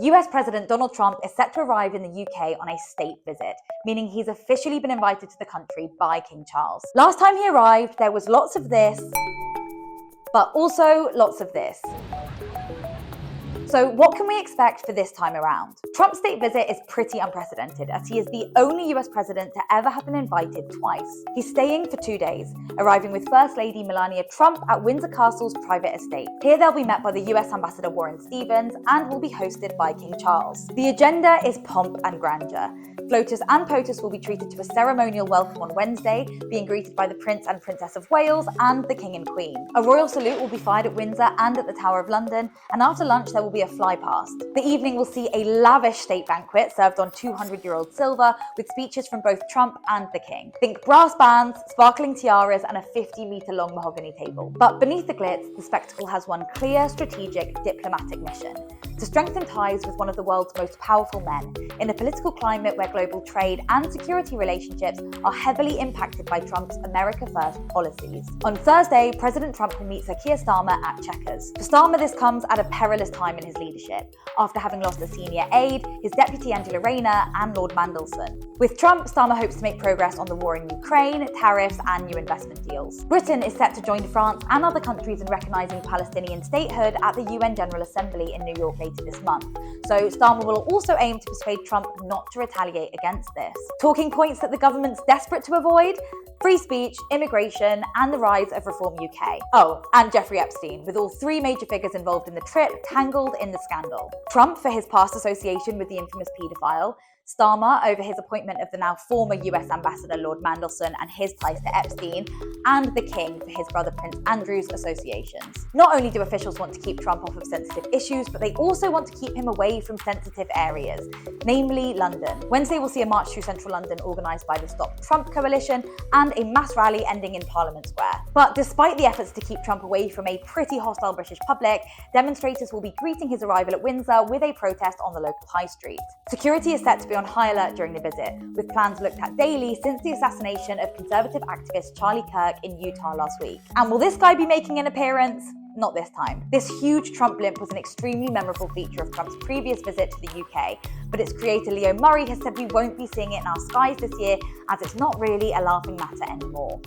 US President Donald Trump is set to arrive in the UK on a state visit, meaning he's officially been invited to the country by King Charles. Last time he arrived, there was lots of this, but also lots of this. So what can we expect for this time around? Trump's state visit is pretty unprecedented, as he is the only US president to ever have been invited twice. He's staying for 2 days, arriving with First Lady Melania Trump at Windsor Castle's private estate. Here they'll be met by the US Ambassador Warren Stevens and will be hosted by King Charles. The agenda is pomp and grandeur. Floaters and POTUS will be treated to a ceremonial welcome on Wednesday, being greeted by the Prince and Princess of Wales and the King and Queen. A royal salute will be fired at Windsor and at the Tower of London, and after lunch there will be a fly past. The evening will see a lavish state banquet served on 200-year-old silver with speeches from both Trump and the King. Think brass bands, sparkling tiaras, and a 50-meter-long mahogany table. But beneath the glitz, the spectacle has one clear, strategic, diplomatic mission: to strengthen ties with one of the world's most powerful men, in a political climate where global trade and security relationships are heavily impacted by Trump's America First policies. On Thursday, President Trump will meet Sir Keir Starmer at Chequers. For Starmer, this comes at a perilous time in his leadership, after having lost a senior aide, his deputy Angela Rayner, and Lord Mandelson. With Trump, Starmer hopes to make progress on the war in Ukraine, tariffs, and new investment deals. Britain is set to join France and other countries in recognising Palestinian statehood at the UN General Assembly in New York later this month. So Starmer will also aim to persuade Trump not to retaliate against this. Talking points that the government's desperate to avoid: free speech, immigration, and the rise of Reform UK. Oh, and Jeffrey Epstein, with all three major figures involved in the trip tangled in the scandal. Trump for his past association with the infamous paedophile, Starmer over his appointment of the now former US Ambassador Lord Mandelson and his ties to Epstein, and the King for his brother Prince Andrew's associations. Not only do officials want to keep Trump off of sensitive issues, but they also want to keep him away from sensitive areas, namely London. Wednesday will see a march through central London organised by the Stop Trump Coalition and a mass rally ending in Parliament Square. But despite the efforts to keep Trump away from a pretty hostile British public, demonstrators will be greeting his arrival at Windsor with a protest on the local high street. Security is set to be on high alert during the visit, with plans looked at daily since the assassination of conservative activist Charlie Kirk in Utah last week. And will this guy be making an appearance? Not this time. This huge Trump blimp was an extremely memorable feature of Trump's previous visit to the UK, but its creator Leo Murray has said we won't be seeing it in our skies this year, as it's not really a laughing matter anymore.